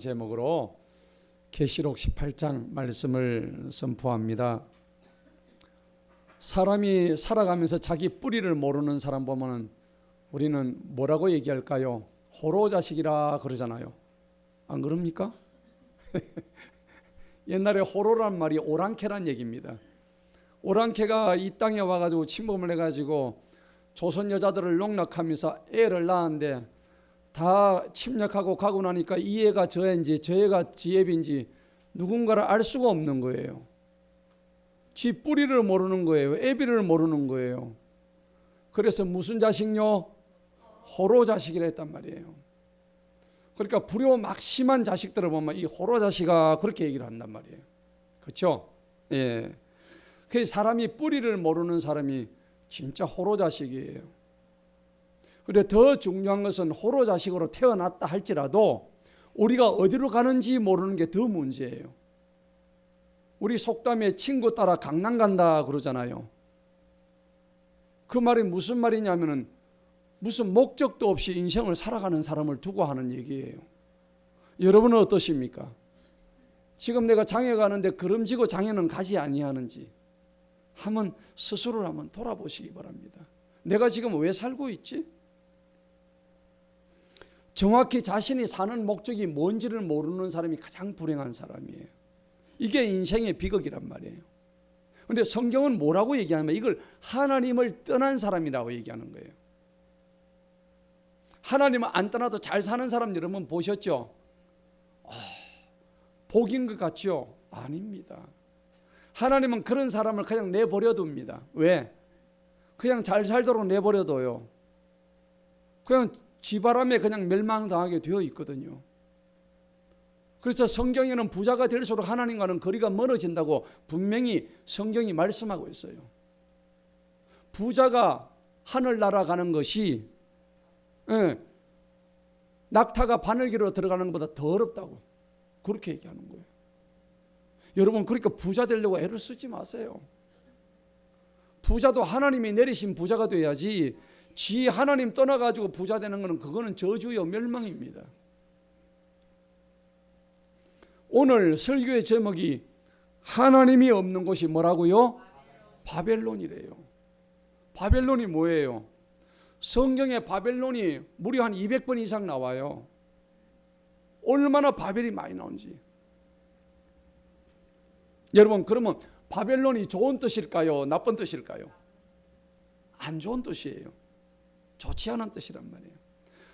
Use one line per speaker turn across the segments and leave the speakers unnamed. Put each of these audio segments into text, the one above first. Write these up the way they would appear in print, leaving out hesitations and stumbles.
제목으로 계시록 18장 말씀을 선포합니다. 사람이 살아가면서 자기 뿌리를 모르는 사람 보면 우리는 뭐라고 얘기할까요? 호로자식이라 그러잖아요. 안 그럽니까? 옛날에 호로란 말이 오랑캐란 얘기입니다. 오랑캐가 이 땅에 와가지고 침범을 해가지고 조선 여자들을 농락하면서 애를 낳았는데 다 침략하고 가고 나니까 이 애가 저 애인지 저 애가 지 애인지 누군가를 알 수가 없는 거예요. 지 뿌리를 모르는 거예요. 애비를 모르는 거예요. 그래서 무슨 자식요? 호로 자식이라 했단 말이에요. 그러니까 불효막심한 자식들을 보면 이 호로 자식아 그렇게 얘기를 한단 말이에요. 그렇죠? 예. 그 사람이 뿌리를 모르는 사람이 진짜 호로 자식이에요. 그런데 더 중요한 것은 호로 자식으로 태어났다 할지라도 우리가 어디로 가는지 모르는 게 더 문제예요. 우리 속담에 친구 따라 강남 간다 그러잖아요. 그 말이 무슨 말이냐면은 무슨 목적도 없이 인생을 살아가는 사람을 두고 하는 얘기예요. 여러분은 어떠십니까? 지금 내가 장에 가는데 그름지고 장에는 가지 아니하는지 한번 스스로를 한번 돌아보시기 바랍니다. 내가 지금 왜 살고 있지? 정확히 자신이 사는 목적이 뭔지를 모르는 사람이 가장 불행한 사람이에요. 이게 인생의 비극이란 말이에요. 그런데 성경은 뭐라고 얘기하냐면 이걸 하나님을 떠난 사람이라고 얘기하는 거예요. 하나님은 안 떠나도 잘 사는 사람 여러분 보셨죠? 복인 것 같죠? 아닙니다. 하나님은 그런 사람을 그냥 내버려 둡니다. 왜? 그냥 잘 살도록 내버려 둬요. 그냥 지바람에 그냥 멸망당하게 되어 있거든요. 그래서 성경에는 부자가 될수록 하나님과는 거리가 멀어진다고 분명히 성경이 말씀하고 있어요. 부자가 하늘 날아가는 것이 낙타가 바늘기로 들어가는 것보다 더 어렵다고 그렇게 얘기하는 거예요. 여러분 그러니까 부자 되려고 애를 쓰지 마세요. 부자도 하나님이 내리신 부자가 돼야지 지 하나님 떠나가지고 부자 되는 것은 그거는 저주요 멸망입니다. 오늘 설교의 제목이 하나님이 없는 곳이 뭐라고요? 바벨론이래요. 바벨론이 뭐예요? 성경에 바벨론이 무려 한 200번 이상 나와요. 얼마나 바벨이 많이 나온지. 여러분 그러면 바벨론이 좋은 뜻일까요? 나쁜 뜻일까요? 안 좋은 뜻이에요. 좋지 않은 뜻이란 말이에요.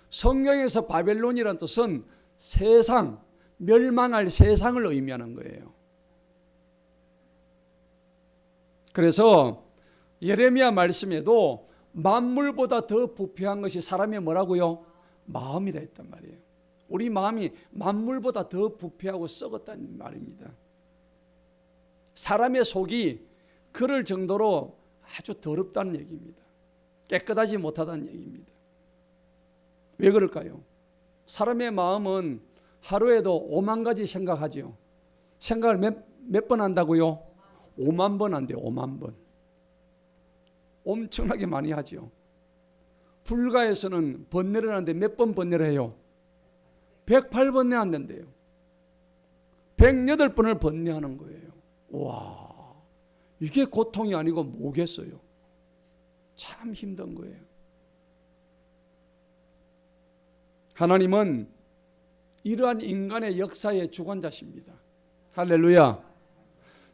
성경에서 바벨론이란 뜻은 세상, 멸망할 세상을 의미하는 거예요. 그래서 예레미야 말씀에도 만물보다 더 부패한 것이 사람의 뭐라고요? 마음이라 했단 말이에요. 우리 마음이 만물보다 더 부패하고 썩었다는 말입니다. 사람의 속이 그럴 정도로 아주 더럽다는 얘기입니다. 깨끗하지 못하다는 얘기입니다. 왜 그럴까요? 사람의 마음은 하루에도 5만 가지 생각하죠. 생각을 몇 번 한다고요? 5만 번 한대요. 5만 번. 엄청나게 많이 하죠. 불가에서는 번뇌를 하는데 몇 번 번뇌를 해요? 108번뇌 한다는데요. 108번을 번뇌하는 거예요. 와, 이게 고통이 아니고 뭐겠어요? 참 힘든 거예요. 하나님은 이러한 인간의 역사의 주관자십니다. 할렐루야.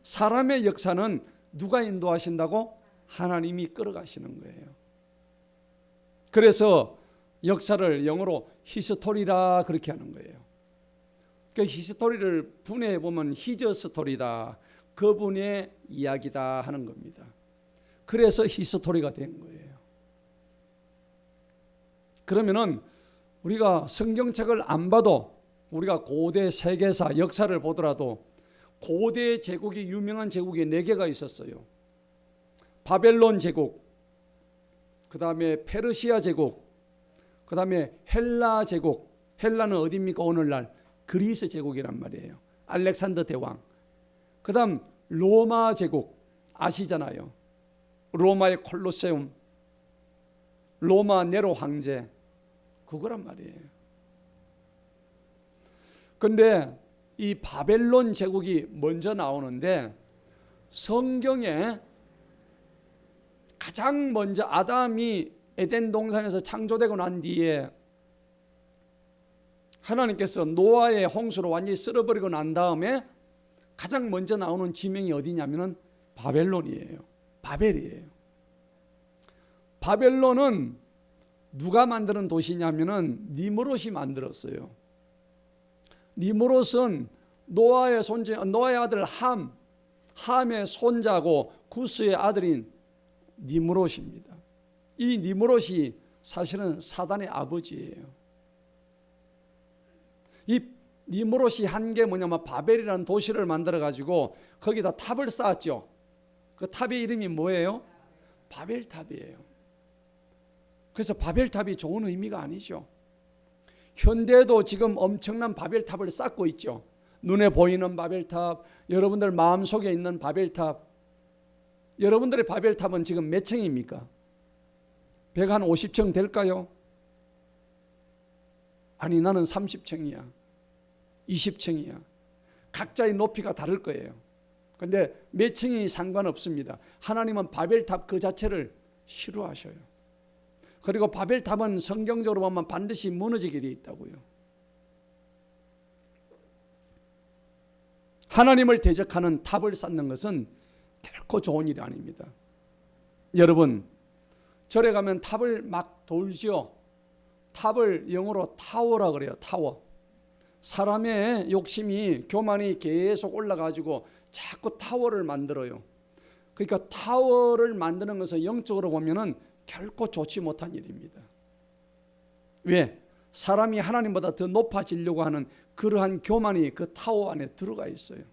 사람의 역사는 누가 인도하신다고? 하나님이 끌어가시는 거예요. 그래서 역사를 영어로 히스토리라 그렇게 하는 거예요. 그 히스토리를 분해해 보면 히저 스토리다. 그분의 이야기다 하는 겁니다. 그래서 히스토리가 된 거예요. 그러면은 우리가 성경책을 안 봐도 우리가 고대 세계사 역사를 보더라도 고대 제국이 유명한 제국이 4개가 있었어요. 바벨론 제국, 그 다음에 페르시아 제국, 그 다음에 헬라 제국. 헬라는 어디입니까? 오늘날 그리스 제국이란 말이에요. 알렉산더 대왕. 그 다음 로마 제국 아시잖아요. 로마의 콜로세움, 로마 네로 황제, 그거란 말이에요. 근데 이 바벨론 제국이 먼저 나오는데 성경에 가장 먼저 아담이 에덴 동산에서 창조되고 난 뒤에 하나님께서 노아의 홍수로 완전히 쓸어버리고 난 다음에 가장 먼저 나오는 지명이 어디냐면은 바벨론이에요. 바벨이에요. 바벨론은 누가 만드는 도시냐면은 니므롯이 만들었어요. 니므롯은 노아의 아들 함의 손자고 구스의 아들인 니므롯입니다. 이 니므롯이 사실은 사단의 아버지예요. 이 니므롯이 한 게 뭐냐면 바벨이라는 도시를 만들어 가지고 거기다 탑을 쌓았죠. 그 탑의 이름이 뭐예요? 바벨탑이에요. 그래서 바벨탑이 좋은 의미가 아니죠. 현대도 지금 엄청난 바벨탑을 쌓고 있죠. 눈에 보이는 바벨탑, 여러분들 마음속에 있는 바벨탑. 여러분들의 바벨탑은 지금 몇 층입니까? 150층 될까요? 아니, 나는 30층이야. 20층이야. 각자의 높이가 다를 거예요. 근데 몇 층이 상관없습니다. 하나님은 바벨탑 그 자체를 싫어하셔요. 그리고 바벨탑은 성경적으로 보면 반드시 무너지게 되어 있다고요. 하나님을 대적하는 탑을 쌓는 것은 결코 좋은 일이 아닙니다. 여러분, 절에 가면 탑을 막 돌죠. 탑을 영어로 타워라 그래요. 타워. 사람의 욕심이, 교만이 계속 올라가지고 자꾸 타워를 만들어요. 그러니까 타워를 만드는 것은 영적으로 보면은 결코 좋지 못한 일입니다. 왜? 사람이 하나님보다 더 높아지려고 하는 그러한 교만이 그 타워 안에 들어가 있어요.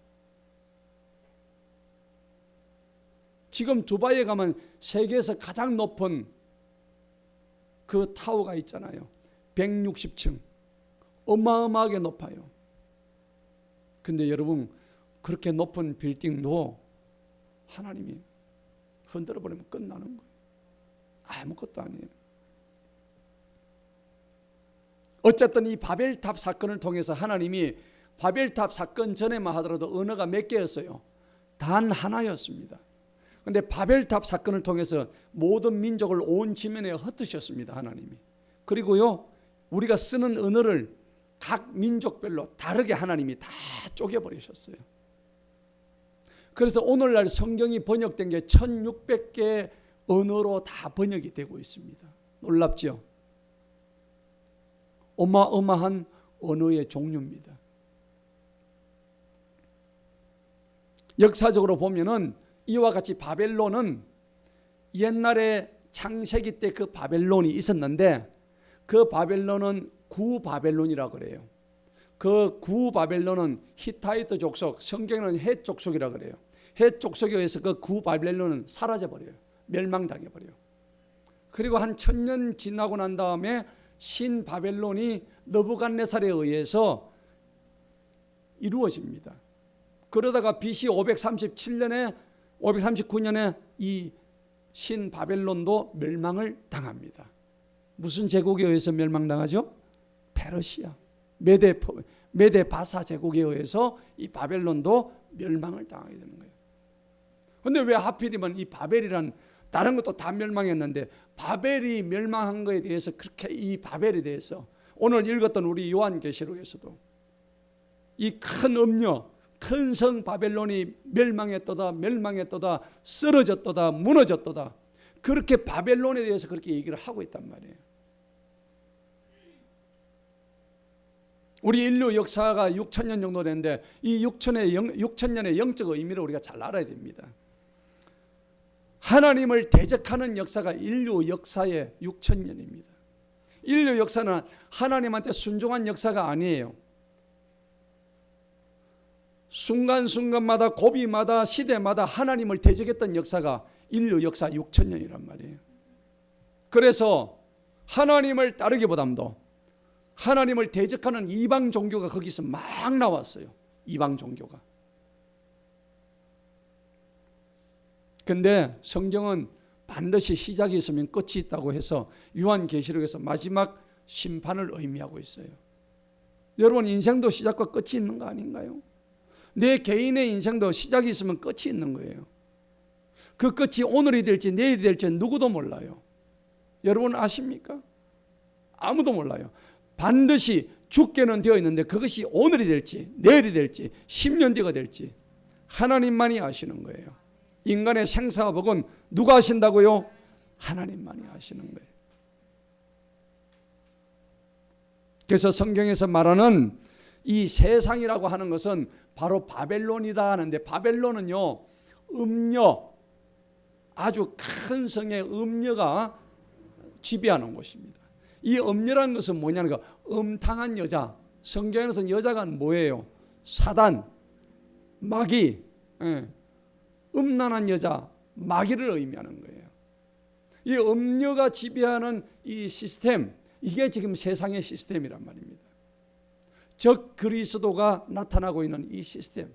지금 두바이에 가면 세계에서 가장 높은 그 타워가 있잖아요. 160층. 어마어마하게 높아요. 근데 여러분, 그렇게 높은 빌딩도 하나님이 흔들어 버리면 끝나는 거예요. 아무것도 아니에요. 어쨌든 이 바벨탑 사건을 통해서 하나님이 바벨탑 사건 전에만 하더라도 언어가 몇 개였어요? 단 하나였습니다. 그런데 바벨탑 사건을 통해서 모든 민족을 온 지면에 흩으셨습니다. 하나님이. 그리고요, 우리가 쓰는 언어를 각 민족별로 다르게 하나님이 다 쪼개버리셨어요. 그래서 오늘날 성경이 번역된 게 1600개 언어로 다 번역이 되고 있습니다. 놀랍죠? 어마어마한 언어의 종류입니다. 역사적으로 보면은 이와 같이 바벨론은 옛날에 창세기 때 그 바벨론이 있었는데 그 바벨론은 구바벨론이라고 그래요. 그 구바벨론은 히타이트 족속, 성경에는 헷 족속이라고 그래요. 헷 족속에 의해서 그 구바벨론은 사라져버려요. 멸망당해버려요. 그리고 한 1000년 지나고 난 다음에 신바벨론이 느부갓네살에 의해서 이루어집니다. 그러다가 BC 539년에 이 신바벨론도 멸망을 당합니다. 무슨 제국에 의해서 멸망당하죠? 페르시아, 메데 바사 제국에 의해서 이 바벨론도 멸망을 당하게 되는 거예요. 그런데 왜 하필이면 이 바벨이란, 다른 것도 다 멸망했는데 바벨이 멸망한 것에 대해서, 그렇게 이 바벨에 대해서 오늘 읽었던 우리 요한계시록에서도 이 큰 음녀, 큰 성 바벨론이 멸망했도다, 쓰러졌도다, 무너졌도다, 그렇게 바벨론에 대해서 그렇게 얘기를 하고 있단 말이에요. 우리 인류 역사가 6000년 정도 됐는데 이 6000년의 영적 의미를 우리가 잘 알아야 됩니다. 하나님을 대적하는 역사가 인류 역사의 6000년입니다. 인류 역사는 하나님한테 순종한 역사가 아니에요. 순간순간마다, 고비마다, 시대마다 하나님을 대적했던 역사가 인류 역사 6000년이란 말이에요. 그래서 하나님을 따르기보다도 하나님을 대적하는 이방 종교가 거기서 막 나왔어요. 이방 종교가. 근데 성경은 반드시 시작이 있으면 끝이 있다고 해서 요한계시록에서 마지막 심판을 의미하고 있어요. 여러분 인생도 시작과 끝이 있는 거 아닌가요? 내 개인의 인생도 시작이 있으면 끝이 있는 거예요. 그 끝이 오늘이 될지 내일이 될지 누구도 몰라요. 여러분 아십니까? 아무도 몰라요. 반드시 죽게는 되어 있는데 그것이 오늘이 될지 내일이 될지 10년 뒤가 될지 하나님만이 아시는 거예요. 인간의 생사와 복은 누가 아신다고요? 하나님만이 아시는 거예요. 그래서 성경에서 말하는 이 세상이라고 하는 것은 바로 바벨론이다 하는데, 바벨론은요 음녀, 아주 큰 성의 음녀가 지배하는 곳입니다. 이 음녀라는 것은 뭐냐는 거, 음탕한 여자. 성경에서는 여자가 뭐예요? 사단, 마귀, 음란한 여자, 마귀를 의미하는 거예요. 이 음녀가 지배하는 이 시스템, 이게 지금 세상의 시스템이란 말입니다. 적 그리스도가 나타나고 있는 이 시스템.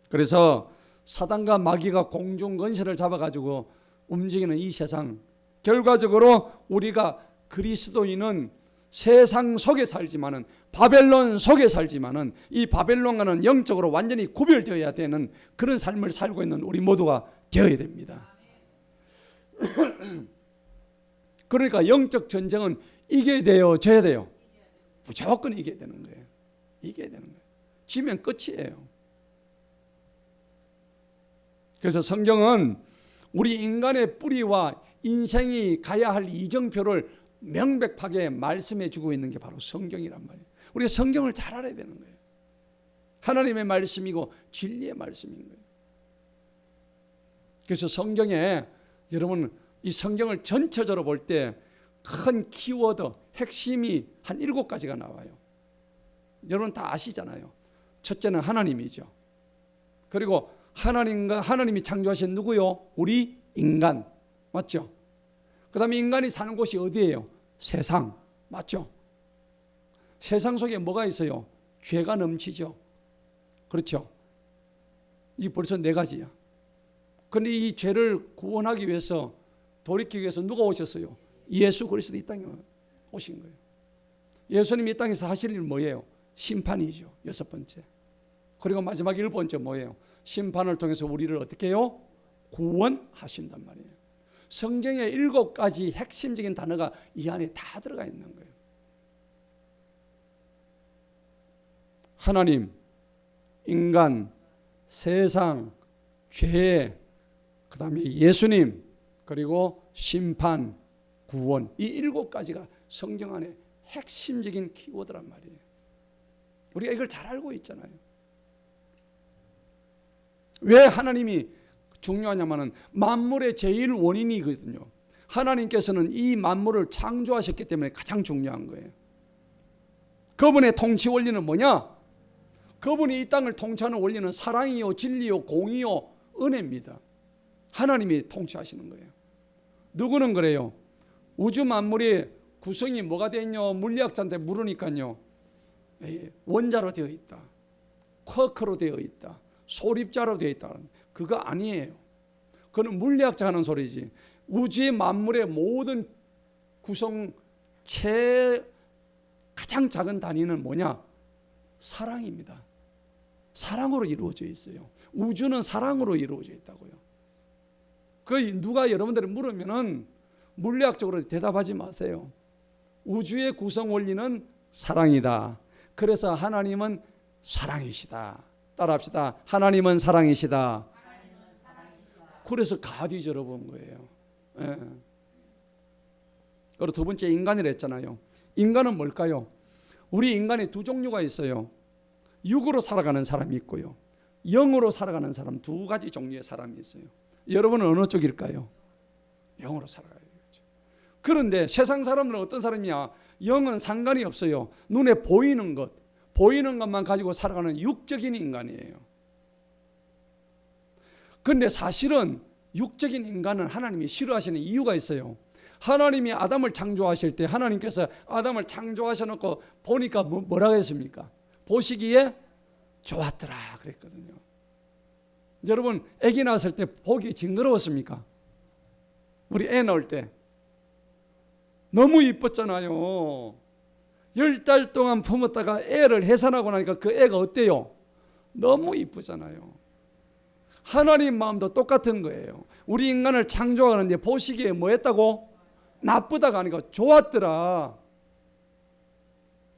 그래서 사단과 마귀가 공중 권세를 잡아가지고 움직이는 이 세상, 결과적으로 우리가 그리스도인은 세상 속에 살지만은, 바벨론 속에 살지만은, 이 바벨론과는 영적으로 완전히 구별되어야 되는 그런 삶을 살고 있는 우리 모두가 되어야 됩니다. 그러니까 영적 전쟁은 이겨야 돼요, 져야 돼요? 무조건 이겨야 되는 거예요. 이겨야 되는 거예요. 지면 끝이에요. 그래서 성경은 우리 인간의 뿌리와 인생이 가야 할 이정표를 명백하게 말씀해 주고 있는 게 바로 성경이란 말이에요. 우리가 성경을 잘 알아야 되는 거예요. 하나님의 말씀이고 진리의 말씀인 거예요. 그래서 성경에, 여러분 이 성경을 전체적으로 볼 때 큰 키워드, 핵심이 한 7가지가 나와요. 여러분 다 아시잖아요. 첫째는 하나님이죠. 그리고 하나님이 창조하신 누구요? 우리 인간. 맞죠? 그 다음에 인간이 사는 곳이 어디예요? 세상. 맞죠? 세상 속에 뭐가 있어요? 죄가 넘치죠. 그렇죠? 이게 벌써 4가지야. 그런데 이 죄를 구원하기 위해서, 돌이키기 위해서 누가 오셨어요? 예수 그리스도 이 땅에 오신 거예요. 예수님이 이 땅에서 하실 일 뭐예요? 심판이죠. 6번째. 그리고 마지막 7번째 뭐예요? 심판을 통해서 우리를 어떻게 해요? 구원하신단 말이에요. 성경의 7가지 핵심적인 단어가 이 안에 다 들어가 있는 거예요. 하나님, 인간, 세상, 죄, 그 다음에 예수님, 그리고 심판, 구원. 이 7가지가 성경 안에 핵심적인 키워드란 말이에요. 우리가 이걸 잘 알고 있잖아요. 왜 하나님이 중요하냐면은 만물의 제일 원인이거든요. 하나님께서는 이 만물을 창조하셨기 때문에 가장 중요한 거예요. 그분의 통치 원리는 뭐냐? 그분이 이 땅을 통치하는 원리는 사랑이요, 진리요, 공의요, 은혜입니다. 하나님이 통치하시는 거예요. 누구는 그래요? 우주 만물의 구성이 뭐가 되어 있냐? 물리학자한테 물으니까요, 원자로 되어 있다, 쿼크로 되어 있다, 소립자로 되어 있다. 그거 아니에요. 그건 물리학자 하는 소리지. 우주의 만물의 모든 구성체 가장 작은 단위는 뭐냐? 사랑입니다. 사랑으로 이루어져 있어요. 우주는 사랑으로 이루어져 있다고요. 그 누가 여러분들이 물으면은 물리학적으로 대답하지 마세요. 우주의 구성 원리는 사랑이다. 그래서 하나님은 사랑이시다. 따라합시다. 하나님은 사랑이시다. 그래서 가디 들어본 거예요. 예. 그리고 2번째 인간이라 했잖아요. 인간은 뭘까요? 우리 인간이 2종류가 있어요. 육으로 살아가는 사람이 있고요, 영으로 살아가는 사람, 2가지 종류의 사람이 있어요. 여러분은 어느 쪽일까요? 영으로 살아가야 되죠. 그런데 세상 사람들은 어떤 사람이야? 영은 상관이 없어요. 눈에 보이는 것만 가지고 살아가는 육적인 인간이에요. 그런데 사실은 육적인 인간은 하나님이 싫어하시는 이유가 있어요. 하나님이 아담을 창조하실 때 하나님께서 아담을 창조하셔놓고 보니까 뭐라고 했습니까? 보시기에 좋았더라 그랬거든요. 여러분 아기 낳았을 때 보기 징그러웠습니까? 우리 애 낳을 때 너무 이뻤잖아요. 10달 동안 품었다가 애를 해산하고 나니까 그 애가 어때요? 너무 이쁘잖아요. 하나님 마음도 똑같은 거예요. 우리 인간을 창조하는데 보시기에 뭐 했다고? 나쁘다가 아니고 좋았더라.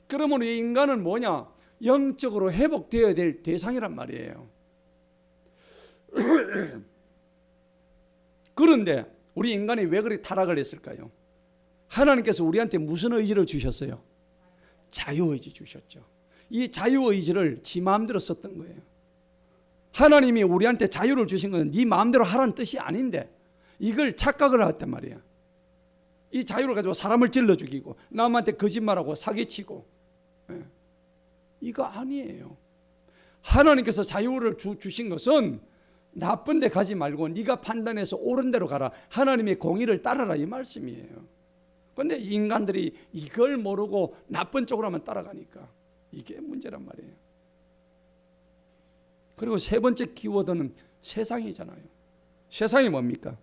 그러면 이 인간은 뭐냐? 영적으로 회복되어야 될 대상이란 말이에요. 그런데 우리 인간이 왜 그리 타락을 했을까요? 하나님께서 우리한테 무슨 의지를 주셨어요? 자유의지 주셨죠. 이 자유의지를 지 마음대로 썼던 거예요. 하나님이 우리한테 자유를 주신 건 네 마음대로 하라는 뜻이 아닌데 이걸 착각을 했단 말이야. 이 자유를 가지고 사람을 찔러 죽이고 남한테 거짓말하고 사기치고, 이거 아니에요. 하나님께서 자유를 주신 것은 나쁜 데 가지 말고 네가 판단해서 옳은 데로 가라, 하나님의 공의를 따라라, 이 말씀이에요. 그런데 인간들이 이걸 모르고 나쁜 쪽으로만 따라가니까 이게 문제란 말이에요. 그리고 세 번째 키워드는 세상이잖아요. 세상이 뭡니까?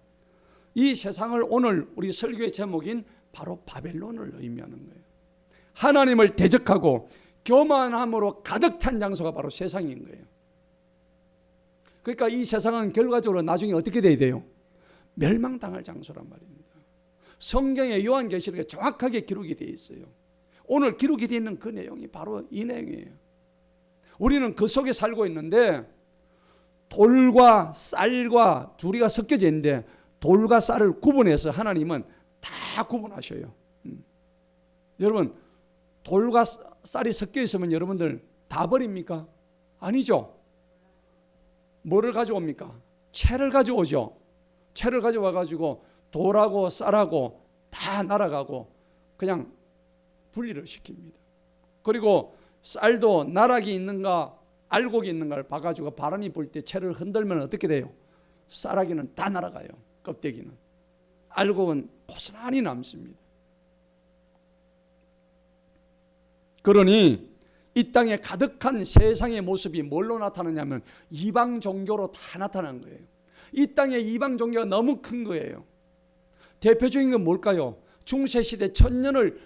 이 세상을 오늘 우리 설교의 제목인 바로 바벨론을 의미하는 거예요. 하나님을 대적하고 교만함으로 가득 찬 장소가 바로 세상인 거예요. 그러니까 이 세상은 결과적으로 나중에 어떻게 돼야 돼요? 멸망당할 장소란 말입니다. 성경의 요한계시록에 정확하게 기록이 되어 있어요. 오늘 기록이 되어 있는 그 내용이 바로 이 내용이에요. 우리는 그 속에 살고 있는데 돌과 쌀과 둘이가 섞여져 있는데 돌과 쌀을 구분해서 하나님은 다 구분하셔요. 여러분, 돌과 쌀이 섞여 있으면 여러분들 다 버립니까? 아니죠. 뭐를 가져옵니까? 채를 가져오죠. 채를 가져와 가지고 돌하고 쌀하고 다 날아가고 그냥 분리를 시킵니다. 그리고 쌀도 나락이 있는가 알곡이 있는가를 봐가지고 바람이 불 때 채를 흔들면 어떻게 돼요? 쌀아기는 다 날아가요. 껍데기는. 알곡은 고스란히 남습니다. 그러니 이 땅에 가득한 세상의 모습이 뭘로 나타나냐면 이방 종교로 다 나타난 거예요. 이 땅에 이방 종교가 너무 큰 거예요. 대표적인 건 뭘까요? 중세시대 천년을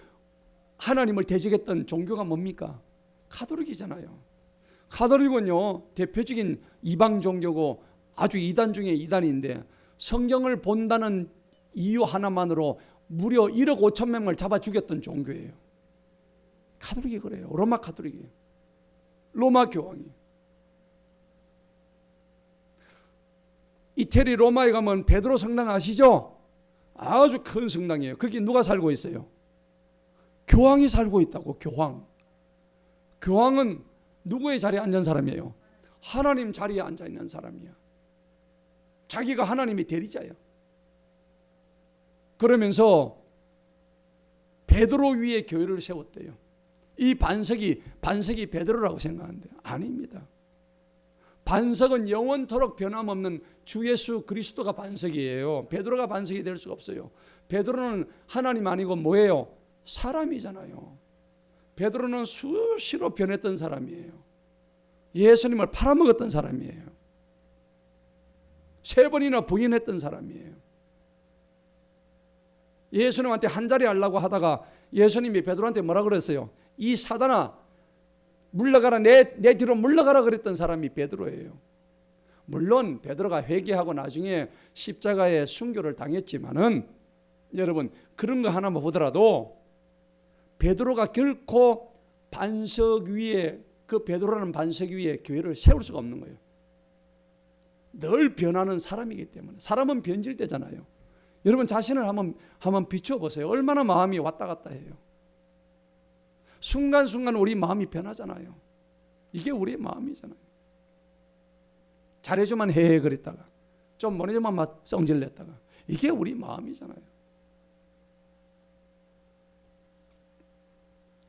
하나님을 대적했던 종교가 뭡니까? 가톨릭이잖아요. 가톨릭은요, 대표적인 이방 종교고 아주 이단 중에 이단인데 성경을 본다는 이유 하나만으로 무려 1억 5천 명을 잡아 죽였던 종교예요. 가톨릭이 그래요. 로마 가톨릭이에요. 로마 교황이. 이태리 로마에 가면 베드로 성당 아시죠? 아주 큰 성당이에요. 거기 누가 살고 있어요? 교황이 살고 있다고. 교황. 교황은 누구의 자리에 앉은 사람이에요? 하나님 자리에 앉아 있는 사람이야. 자기가 하나님의 대리자야. 그러면서 베드로 위에 교회를 세웠대요. 이 반석이 베드로라고 생각하는데 아닙니다. 반석은 영원토록 변함없는 주 예수 그리스도가 반석이에요. 베드로가 반석이 될 수가 없어요. 베드로는 하나님 아니고 뭐예요? 사람이잖아요. 베드로는 수시로 변했던 사람이에요. 예수님을 팔아먹었던 사람이에요. 3번이나 부인했던 사람이에요. 예수님한테 한 자리 하려고 하다가 예수님이 베드로한테 뭐라 그랬어요? 이 사단아, 물러가라, 내 뒤로 물러가라 그랬던 사람이 베드로예요. 물론 베드로가 회개하고 나중에 십자가에 순교를 당했지만은 여러분, 그런 거 하나만 보더라도 베드로가 결코 반석 위에, 그 베드로라는 반석 위에 교회를 세울 수가 없는 거예요. 늘 변하는 사람이기 때문에. 사람은 변질되잖아요. 여러분 자신을 한번 비춰보세요. 얼마나 마음이 왔다 갔다 해요. 순간순간 우리 마음이 변하잖아요. 이게 우리의 마음이잖아요. 잘해주면 헤헤 그랬다가 좀 못해주면 막 성질냈다가 이게 우리 마음이잖아요.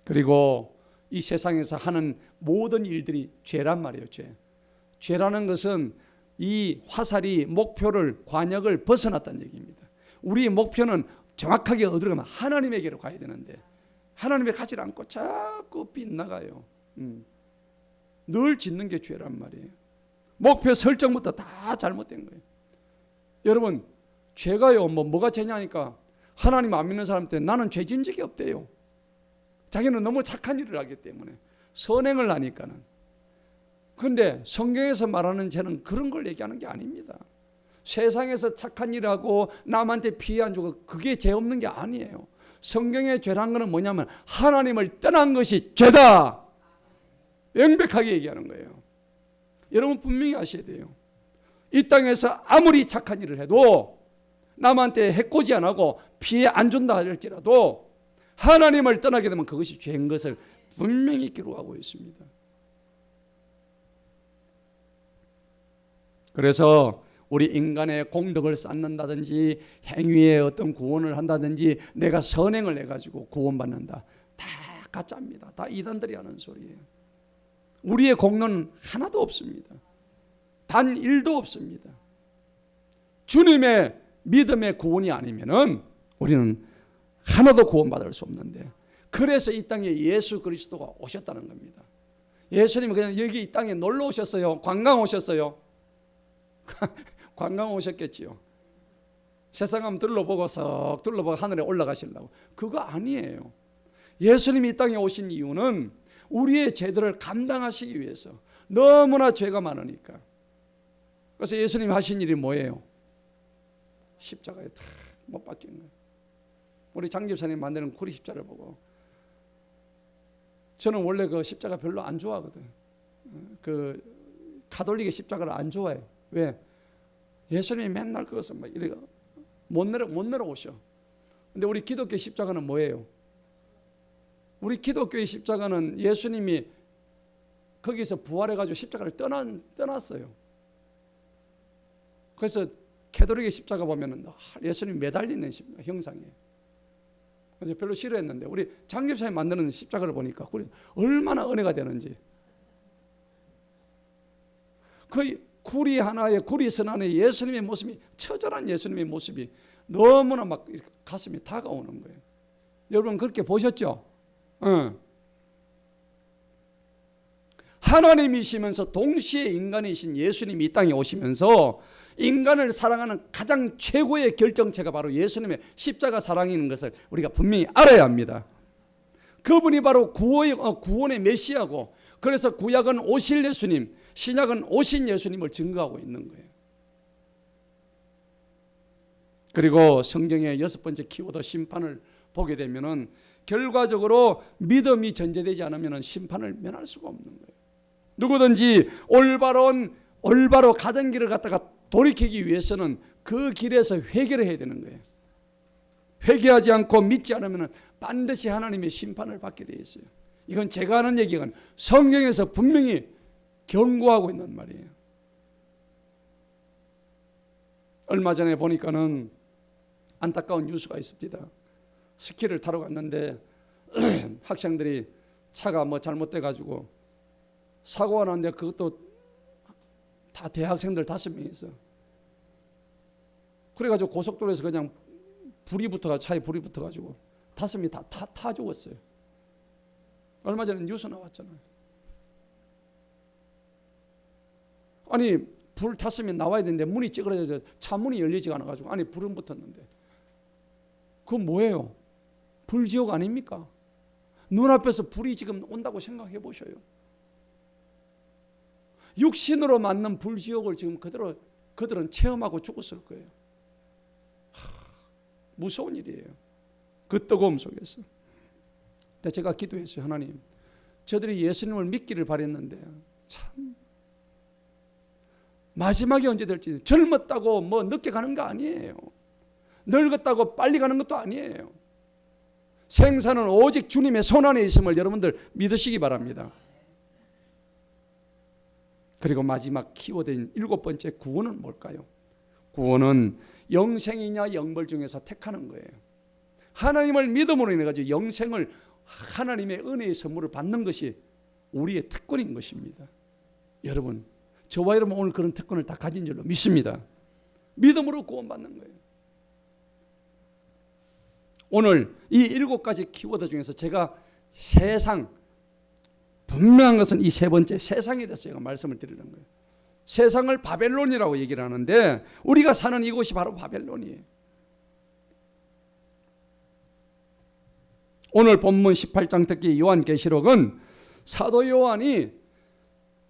그리고 이 세상에서 하는 모든 일들이 죄란 말이에요. 죄라는 것은 이 화살이 목표를, 관역을 벗어났다는 얘기입니다. 우리의 목표는 정확하게 어디로 가면 하나님에게로 가야 되는데 하나님에 가지 않고 자꾸 빗나가요. 늘 짓는 게 죄란 말이에요. 목표 설정부터 다 잘못된 거예요. 여러분, 죄가요, 뭐가 죄냐니까 하나님 안 믿는 사람한테 나는 죄 지은 적이 없대요. 자기는 너무 착한 일을 하기 때문에, 선행을 하니까는. 그런데 성경에서 말하는 죄는 그런 걸 얘기하는 게 아닙니다. 세상에서 착한 일을 하고 남한테 피해 안 주고 그게 죄 없는 게 아니에요. 성경의 죄란 거는 뭐냐면 하나님을 떠난 것이 죄다, 명백하게 얘기하는 거예요. 여러분 분명히 아셔야 돼요. 이 땅에서 아무리 착한 일을 해도 남한테 해코지 안 하고 피해 안 준다 할지라도 하나님을 떠나게 되면 그것이 죄인 것을 분명히 기록하고 있습니다. 그래서 우리 인간의 공덕을 쌓는다든지 행위에 어떤 구원을 한다든지 내가 선행을 해가지고 구원받는다, 다 가짜입니다. 다 이단들이 하는 소리예요. 우리의 공로는 하나도 없습니다. 단 1도 없습니다. 주님의 믿음의 구원이 아니면은 우리는 하나도 구원받을 수 없는데, 그래서 이 땅에 예수 그리스도가 오셨다는 겁니다. 예수님은 그냥 여기 이 땅에 놀러 오셨어요? 관광 오셨어요? 관광 오셨겠지요. 세상 한번 둘러보고 석 둘러보고 하늘에 올라가시려고. 그거 아니에요. 예수님이 이 땅에 오신 이유는 우리의 죄들을 감당하시기 위해서. 너무나 죄가 많으니까. 그래서 예수님이 하신 일이 뭐예요? 십자가에 다 못 박힌 거예요. 우리 장 집사님 만드는 구리 십자를 보고, 저는 원래 그 십자가 별로 안 좋아하거든. 그 가톨릭의 십자가를 안 좋아해. 왜? 예수님이 맨날 그것을 막 이래 못 내려오셔. 근데 우리 기독교 십자가는 뭐예요? 우리 기독교의 십자가는 예수님이 거기서 부활해가지고 십자가를 떠났어요. 그래서 가톨릭의 십자가 보면은 예수님이 매달리는 형상이에요. 그래서 별로 싫어했는데 우리 장집사님 만드는 십자가를 보니까 얼마나 은혜가 되는지. 그 구리 하나에, 구리선 안에 예수님의 모습이, 처절한 예수님의 모습이 너무나 막 가슴이 다가오는 거예요. 여러분 그렇게 보셨죠? 하나님이시면서 동시에 인간이신 예수님이 이 땅에 오시면서 인간을 사랑하는 가장 최고의 결정체가 바로 예수님의 십자가 사랑인 것을 우리가 분명히 알아야 합니다. 그분이 바로 구원의 메시아고, 그래서 구약은 오실 예수님, 신약은 오신 예수님을 증거하고 있는 거예요. 그리고 성경의 6번째 키워드 심판을 보게 되면은 결과적으로 믿음이 전제되지 않으면 심판을 면할 수가 없는 거예요. 누구든지 올바로 가던 길을 갖다가 돌이키기 위해서는 그 길에서 회개를 해야 되는 거예요. 회개하지 않고 믿지 않으면 반드시 하나님의 심판을 받게 되어 있어요. 이건 제가 하는 얘기가 아니라 성경에서 분명히 경고하고 있는 말이에요. 얼마 전에 보니까는 안타까운 뉴스가 있습니다. 스키를 타러 갔는데 학생들이 차가 뭐 잘못돼 가지고 사고가 났는데, 그것도 다 대학생들 5명이 있어. 그래가지고 고속도로에서 그냥 차에 불이 붙어가지고 5명이 다 죽었어요. 얼마 전에 뉴스 나왔잖아요. 아니 불 탔으면 나와야 되는데 문이 찌그러져서 차 문이 열리지가 않아가지고 안에 불은 붙었는데, 그건 뭐예요? 불지옥 아닙니까? 눈앞에서 불이 지금 온다고 생각해 보셔요. 육신으로 맞는 불지옥을 지금 그들은 체험하고 죽었을 거예요. 무서운 일이에요. 그 뜨거움 속에서. 근데 제가 기도했어요. 하나님, 저들이 예수님을 믿기를 바랬는데 참 마지막이 언제 될지, 젊었다고 뭐 늦게 가는 거 아니에요. 늙었다고 빨리 가는 것도 아니에요. 생사는 오직 주님의 손안에 있음을 여러분들 믿으시기 바랍니다. 그리고 마지막 키워드인 7번째 구원은 뭘까요? 구원은 영생이냐 영벌 중에서 택하는 거예요. 하나님을 믿음으로 인해 가지고 영생을, 하나님의 은혜의 선물을 받는 것이 우리의 특권인 것입니다. 여러분, 저와 여러분 오늘 그런 특권을 다 가진 줄로 믿습니다. 믿음으로 구원받는 거예요. 오늘 이 7가지 키워드 중에서 제가 분명한 것은 이 3번째 세상에 대해서 제가 말씀을 드리는 거예요. 세상을 바벨론이라고 얘기를 하는데 우리가 사는 이곳이 바로 바벨론이에요. 오늘 본문 18장 특히 요한계시록은 사도 요한이,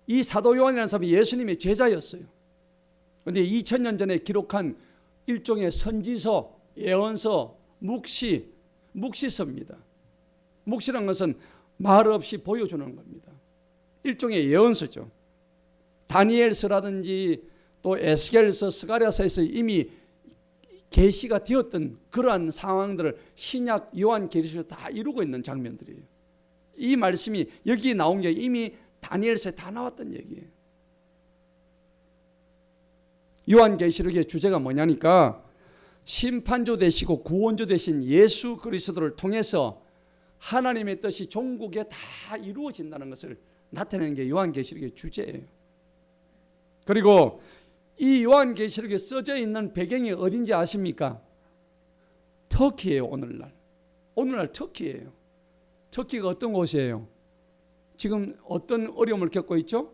이 사도 요한이라는 사람이 예수님의 제자였어요. 그런데 2000년 전에 기록한 일종의 선지서, 예언서, 묵시서입니다. 묵시라는 것은 말 없이 보여주는 겁니다. 일종의 예언서죠. 다니엘서라든지 또 에스겔서, 스가랴서에서 이미 계시가 되었던 그러한 상황들을 신약 요한계시록에서 다 이루고 있는 장면들이에요. 이 말씀이 여기 나온 게 이미 다니엘서에 다 나왔던 얘기예요. 요한계시록의 주제가 뭐냐니까 심판주 되시고 구원주 되신 예수 그리스도를 통해서 하나님의 뜻이 종국에 다 이루어진다는 것을 나타내는 게 요한계시록의 주제예요. 그리고 이 요한계시록에 써져 있는 배경이 어딘지 아십니까? 터키예요. 오늘날 터키예요. 터키가 어떤 곳이에요? 지금 어떤 어려움을 겪고 있죠?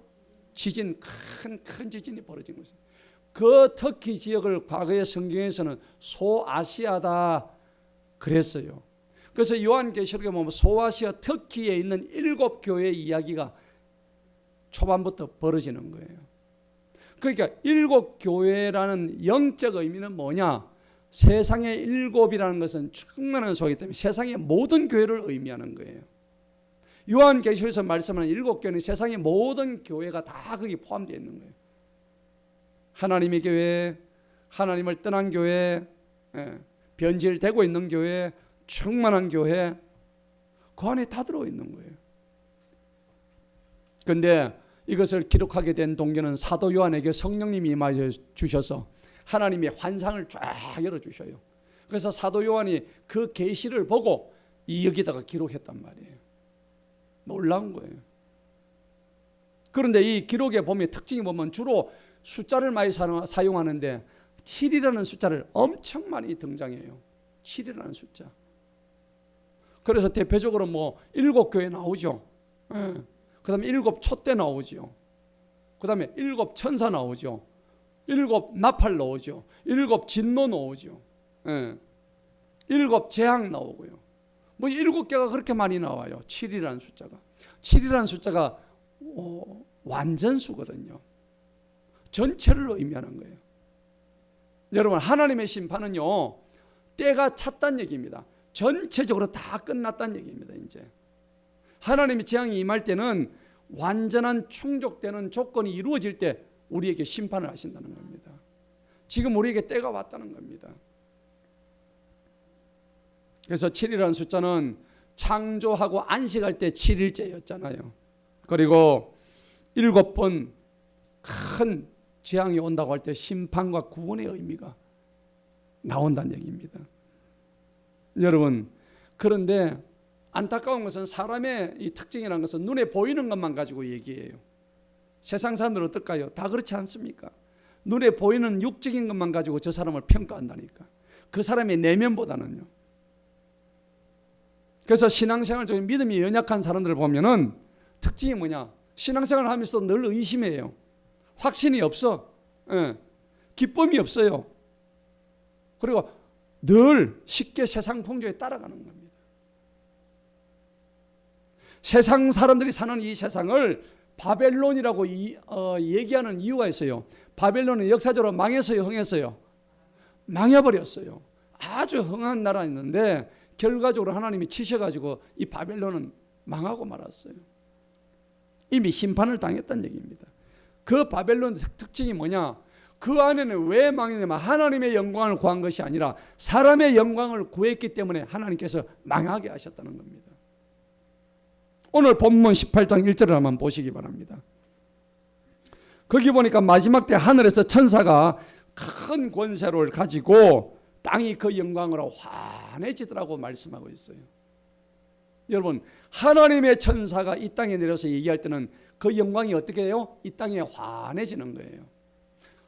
지진, 큰 지진이 벌어진 것이에요. 그 터키 지역을 과거의 성경에서는 소아시아다 그랬어요. 그래서 요한계시록에 보면 소아시아 터키에 있는 7교회의 이야기가 초반부터 벌어지는 거예요. 그러니까 7교회라는 영적 의미는 뭐냐? 세상의 7이라는 것은 충만한 소이기 때문에 세상의 모든 교회를 의미하는 거예요. 요한계시록에서 말씀하는 7교회는 세상의 모든 교회가 다 거기 포함되어 있는 거예요. 하나님의 교회, 하나님을 떠난 교회, 변질되고 있는 교회, 충만한 교회, 그 안에 다 들어있는 거예요. 그런데 이것을 기록하게 된 동기는 사도 요한에게 성령님이 임하여 주셔서 하나님의 환상을 쫙 열어주셔요. 그래서 사도 요한이 그 계시를 보고 여기다가 기록했단 말이에요. 놀라운 거예요. 그런데 이 기록에 보면 특징이 보면 주로 숫자를 많이 사용하는데 7이라는 숫자를 엄청 많이 등장해요. 7이라는 숫자. 그래서 대표적으로 뭐 7교회 나오죠. 그 다음에 7 촛대 나오죠. 그 다음에 7 천사 나오죠. 7 나팔 나오죠. 7 진노 나오죠. 7 재앙 나오고요. 뭐 7개가 그렇게 많이 나와요. 7이라는 숫자가. 7이라는 숫자가 완전수거든요. 전체를 의미하는 거예요. 여러분, 하나님의 심판은요, 때가 찼다는 얘기입니다. 전체적으로 다 끝났다는 얘기입니다. 이제 하나님의 재앙이 임할 때는 완전한 충족되는 조건이 이루어질 때 우리에게 심판을 하신다는 겁니다. 지금 우리에게 때가 왔다는 겁니다. 그래서 7이라는 숫자는 창조하고 안식할 때 7일째였잖아요. 그리고 7번 큰 재앙이 온다고 할 때 심판과 구원의 의미가 나온다는 얘기입니다. 여러분, 그런데 안타까운 것은 사람의 이 특징이라는 것은 눈에 보이는 것만 가지고 얘기해요. 세상 사람들은 어떨까요? 다 그렇지 않습니까? 눈에 보이는 육적인 것만 가지고 저 사람을 평가한다니까. 그 사람의 내면보다는요. 그래서 신앙생활 중에 믿음이 연약한 사람들을 보면은 특징이 뭐냐? 신앙생활을 하면서 늘 의심해요. 확신이 없어. 기쁨이 없어요. 그리고 늘 쉽게 세상 풍조에 따라가는 겁니다. 세상 사람들이 사는 이 세상을 바벨론이라고 얘기하는 이유가 있어요. 바벨론은 역사적으로 망했어요, 흥했어요? 망해버렸어요. 아주 흥한 나라였는데 결과적으로 하나님이 치셔가지고 이 바벨론은 망하고 말았어요. 이미 심판을 당했다는 얘기입니다. 그 바벨론의 특징이 뭐냐? 그 안에는 왜 망했냐면 하나님의 영광을 구한 것이 아니라 사람의 영광을 구했기 때문에 하나님께서 망하게 하셨다는 겁니다. 오늘 본문 18장 1절을 한번 보시기 바랍니다. 거기 보니까 마지막 때 하늘에서 천사가 큰 권세를 가지고 땅이 그 영광으로 환해지더라고 말씀하고 있어요. 여러분, 하나님의 천사가 이 땅에 내려서 얘기할 때는 그 영광이 어떻게 해요? 이 땅에 환해지는 거예요.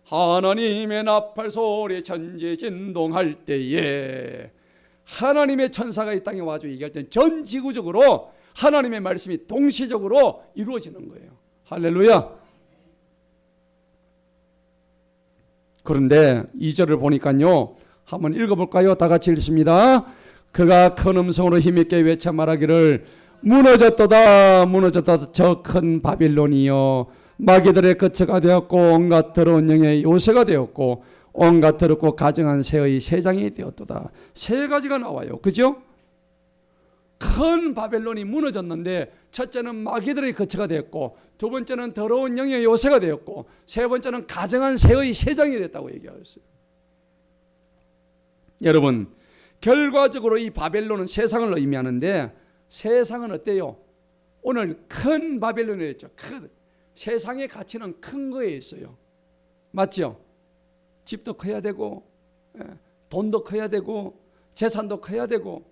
하나님의 나팔 소리 천지 진동할 때에 하나님의 천사가 이 땅에 와서 얘기할 때는 전 지구적으로 하나님의 말씀이 동시적으로 이루어지는 거예요. 할렐루야. 그런데 2절을 보니까요, 한번 읽어볼까요? 다 같이 읽습니다. 그가 큰 음성으로 힘있게 외쳐 말하기를 무너졌도다 무너졌다 저 큰 바빌론이여 마귀들의 거처가 되었고 온갖 더러운 영의 요새가 되었고 온갖 더럽고 가증한 새의 세장이 되었도다. 세 가지가 나와요. 그죠? 큰 바벨론이 무너졌는데 첫째는 마귀들의 거처가 되었고 두 번째는 더러운 영의 요새가 되었고 세 번째는 가증한 새의 세장이 됐다고 얘기하였어요. 여러분, 결과적으로 이 바벨론은 세상을 의미하는데 세상은 어때요? 오늘 큰 바벨론이 했죠. 세상의 가치는 큰 거에 있어요. 맞죠? 집도 커야 되고 돈도 커야 되고 재산도 커야 되고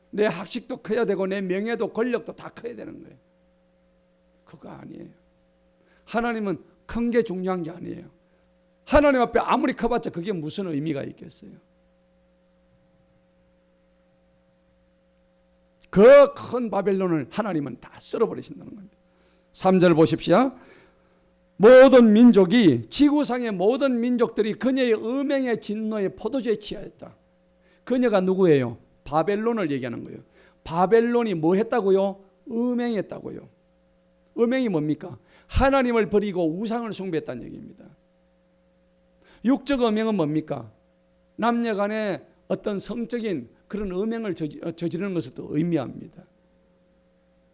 내 학식도 커야 되고 내 명예도 권력도 다 커야 되는 거예요. 그거 아니에요. 하나님은 큰 게 중요한 게 아니에요. 하나님 앞에 아무리 커봤자 그게 무슨 의미가 있겠어요. 그 큰 바벨론을 하나님은 다 쓸어버리신다는 겁니다. 3절 보십시오. 모든 민족이 지구상의 모든 민족들이 그녀의 음행의 진노의 포도주에 취하였다. 그녀가 누구예요? 바벨론을 얘기하는 거예요. 바벨론이 뭐 했다고요? 음행했다고요. 음행이 뭡니까? 하나님을 버리고 우상을 숭배했다는 얘기입니다. 육적 음행은 뭡니까? 남녀 간의 어떤 성적인 그런 음행을 저지르는 것을 또 의미합니다.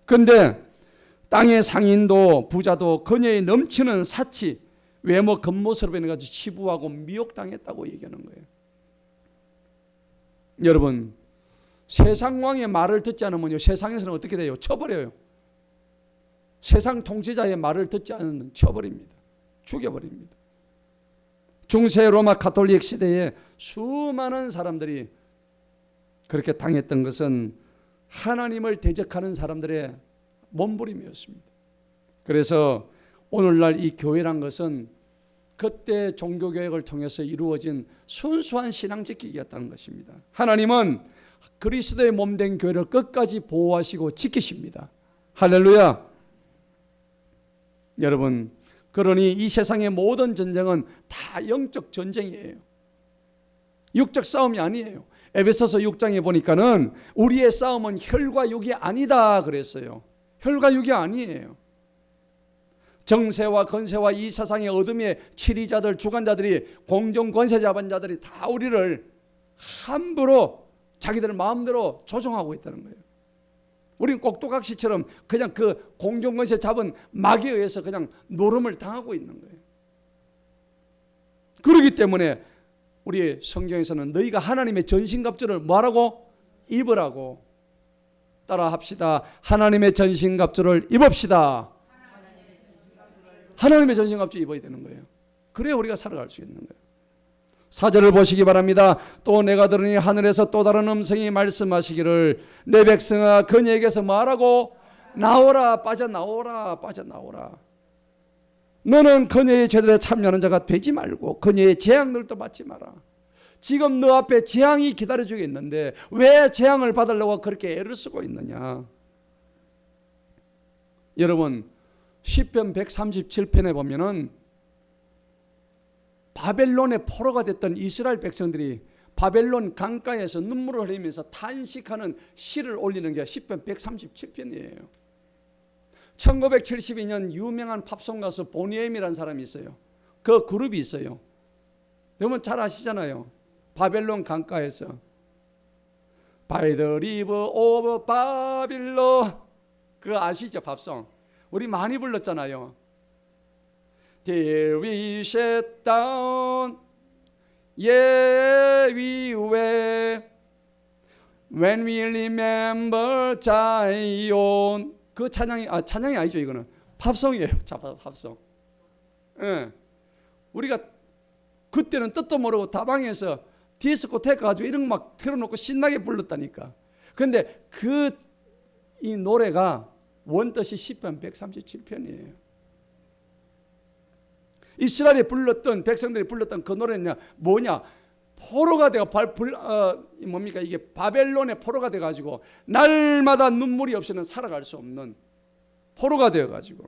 그런데 땅의 상인도 부자도 그녀의 넘치는 사치, 외모 겉모습으로 인해서 치부하고 미혹당했다고 얘기하는 거예요. 여러분, 세상 왕의 말을 듣지 않으면요, 세상에서는 어떻게 돼요? 쳐버려요. 세상 통치자의 말을 듣지 않으면 쳐버립니다. 죽여버립니다. 중세 로마 가톨릭 시대에 수많은 사람들이 그렇게 당했던 것은 하나님을 대적하는 사람들의 몸부림이었습니다. 그래서 오늘날 이 교회란 것은 그때 종교개혁을 통해서 이루어진 순수한 신앙 지키기였다는 것입니다. 하나님은 그리스도의 몸된 교회를 끝까지 보호하시고 지키십니다. 할렐루야. 여러분, 그러니 이 세상의 모든 전쟁은 다 영적 전쟁이에요. 육적 싸움이 아니에요. 에베소서 6장에 보니까는 우리의 싸움은 혈과 육이 아니다 그랬어요. 혈과 육이 아니에요. 정세와 건세와 이 세상의 어둠의 치리자들, 주관자들이, 공정 권세 잡은 자들이 다 우리를 함부로 자기들 마음대로 조종하고 있다는 거예요. 우리는 꼭두각시처럼 그냥 그 공정 권세 잡은 마귀에 의해서 그냥 노름을 당하고 있는 거예요. 그렇기 때문에 우리 성경에서는 너희가 하나님의 전신갑주를 뭐하라고? 입으라고. 따라 합시다. 하나님의 전신갑주를 입읍시다. 하나님의 전신갑주 입어야 되는 거예요. 그래야 우리가 살아갈 수 있는 거예요. 4절을 보시기 바랍니다. 또 내가 들으니 하늘에서 또 다른 음성이 말씀하시기를 내 백성아 그녀에게서 뭐하라고? 나오라, 빠져나오라, 빠져나오라. 너는 그녀의 죄들에 참여하는 자가 되지 말고 그녀의 재앙들도 받지 마라. 지금 너 앞에 재앙이 기다려주고 있는데 왜 재앙을 받으려고 그렇게 애를 쓰고 있느냐. 여러분, 시편 137편에 보면은 바벨론의 포로가 됐던 이스라엘 백성들이 바벨론 강가에서 눈물을 흘리면서 탄식하는 시를 올리는 게 시편 137편이에요. 1972년 유명한 팝송 가수 보니엠이라는 사람이 있어요. 그 그룹이 있어요. 여러분 잘 아시잖아요. 바벨론 강가에서 By the river of Babylon, 그거 아시죠? 팝송 우리 많이 불렀잖아요. There we sat down, yeah we were, when we remember Zion. 그 찬양이 찬양이 아니죠. 이거는 팝송이에요. 팝송. 예. 우리가 그때는 뜻도 모르고 다방에서 디스코테크 가지고 이런 거 막 틀어놓고 신나게 불렀다니까. 그런데 이 노래가 원뜻이 시편 137편이에요. 이스라엘이 불렀던 백성들이 불렀던 그 노래는 뭐냐? 포로가 되어 뭡니까? 이게 바벨론의 포로가 돼 가지고 날마다 눈물이 없이는 살아갈 수 없는 포로가 되어 가지고,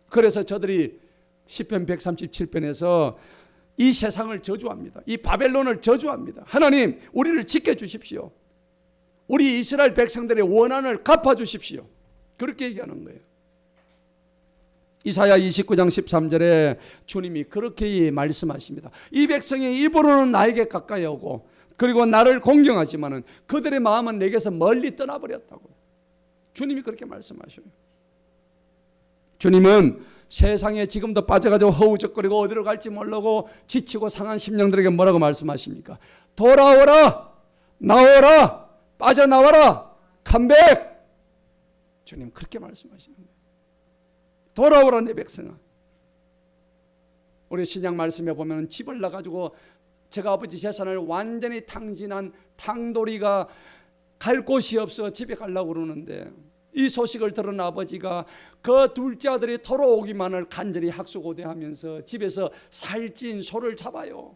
그래서 저들이 시편 137편에서 이 세상을 저주합니다. 이 바벨론을 저주합니다. 하나님, 우리를 지켜 주십시오. 우리 이스라엘 백성들의 원한을 갚아주십시오. 그렇게 얘기하는 거예요. 이사야 29장 13절에 주님이 그렇게 말씀하십니다. 이 백성이 입으로는 나에게 가까이 오고 그리고 나를 공경하지만은 그들의 마음은 내게서 멀리 떠나버렸다고. 주님이 그렇게 말씀하셔요. 주님은 세상에 지금도 빠져가지고 허우적거리고 어디로 갈지 모르고 지치고 상한 심령들에게 뭐라고 말씀하십니까? 돌아오라, 나오라, 빠져나와라, 컴백. 주님 그렇게 말씀하시는 거예요. 돌아오라 내 백성아. 우리 신약 말씀에 보면 집을 나가지고 제가 아버지 재산을 완전히 탕진한 탕돌이가 갈 곳이 없어 집에 가려고 그러는데 이 소식을 들은 아버지가 그 둘째 아들이 돌아오기만을 간절히 학수고대하면서 집에서 살찐 소를 잡아요.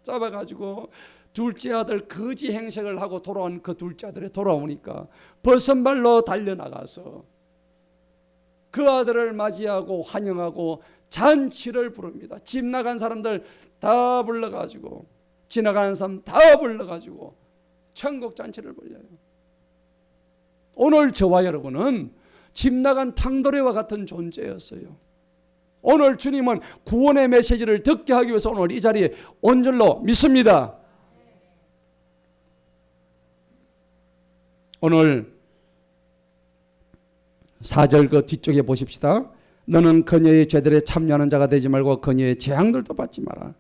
잡아가지고 둘째 아들 거지 행색을 하고 돌아온 그 둘째 아들이 돌아오니까 버선발로 달려나가서 그 아들을 맞이하고 환영하고 잔치를 부릅니다. 집 나간 사람들 다 불러가지고 지나가는 사람 다 불러가지고 천국 잔치를 벌려요. 오늘 저와 여러분은 집 나간 탕도레와 같은 존재였어요. 오늘 주님은 구원의 메시지를 듣게 하기 위해서 오늘 이 자리에 온 줄로 믿습니다. 오늘 4절 그 뒤쪽에 보십시다. 너는 그녀의 죄들에 참여하는 자가 되지 말고 그녀의 재앙들도 받지 마라.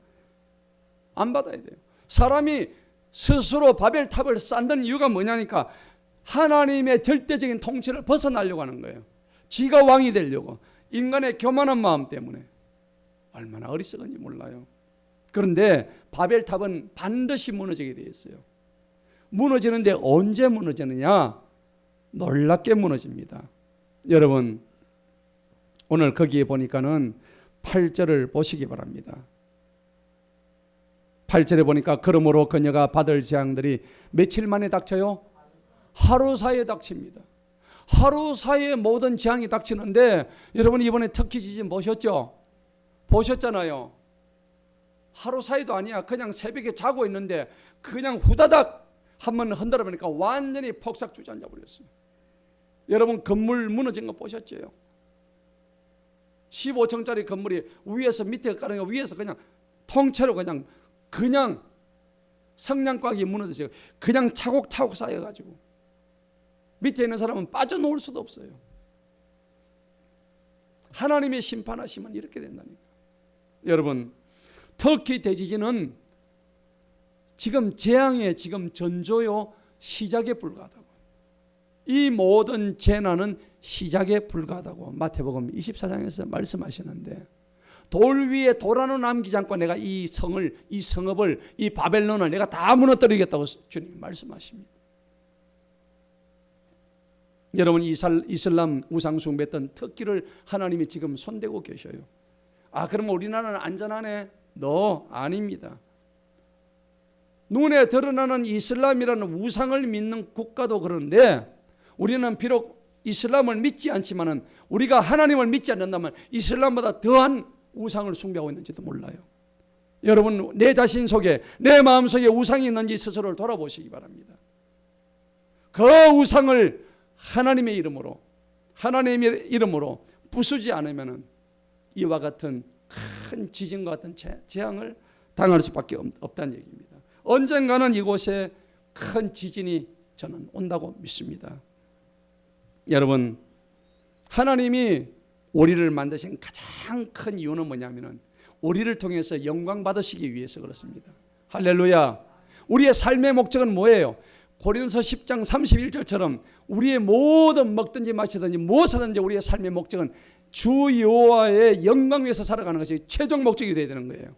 안 받아야 돼요. 사람이 스스로 바벨탑을 쌓는 이유가 뭐냐니까 하나님의 절대적인 통치를 벗어나려고 하는 거예요. 지가 왕이 되려고. 인간의 교만한 마음 때문에. 얼마나 어리석은지 몰라요. 그런데 바벨탑은 반드시 무너지게 되어 있어요. 무너지는데 언제 무너지느냐? 놀랍게 무너집니다. 여러분 오늘 거기에 보니까는 8절을 보시기 바랍니다. 8절에 보니까 그러므로 그녀가 받을 재앙들이 며칠 만에 닥쳐요? 하루 사이에 닥칩니다. 하루 사이에 모든 재앙이 닥치는데 여러분 이번에 터키 지진 보셨죠? 보셨잖아요. 하루 사이도 아니야. 그냥 새벽에 자고 있는데 그냥 후다닥 한번 흔들어 보니까 완전히 폭삭 주저앉아 버렸어요. 여러분 건물 무너진 거 보셨죠? 15층짜리 건물이 위에서 밑에 깔으니까 위에서 그냥 통째로 그냥 성냥꽉이 무너졌어요. 그냥 차곡차곡 쌓여가지고 밑에 있는 사람은 빠져나올 수도 없어요. 하나님의 심판하시면 이렇게 된다니까. 여러분 터키 대지진은 지금 재앙의 지금 전조요 시작에 불과하다고. 이 모든 재난은 시작에 불과하다고 마태복음 24장에서 말씀하시는데 돌 위에 돌 하나 남기지 않고 내가 이 성을, 이 성읍을, 이 바벨론을 내가 다 무너뜨리겠다고 주님이 말씀하십니다. 여러분 이슬람 우상 숭배했던 터키를 하나님이 지금 손대고 계셔요. 아 그러면 우리나라는 안전하네? 아닙니다. 눈에 드러나는 이슬람이라는 우상을 믿는 국가도 그런데 우리는 비록 이슬람을 믿지 않지만은 우리가 하나님을 믿지 않는다면 이슬람보다 더한 우상을 숭배하고 있는지도 몰라요. 여러분 내 자신 속에 내 마음 속에 우상이 있는지 스스로를 돌아보시기 바랍니다. 그 우상을 하나님의 이름으로 부수지 않으면은 이와 같은 큰 지진과 같은 재앙을 당할 수밖에 없다는 얘기입니다. 언젠가는 이곳에 큰 지진이 저는 온다고 믿습니다. 여러분 하나님이 우리를 만드신 가장 큰 이유는 뭐냐면은 우리를 통해서 영광 받으시기 위해서 그렇습니다. 할렐루야. 우리의 삶의 목적은 뭐예요? 고린도서 10장 31절처럼 우리의 모든 먹든지 마시든지 무엇을 하든지 우리의 삶의 목적은 주 여호와의 영광 위해서 살아가는 것이 최종 목적이 되어야 되는 거예요.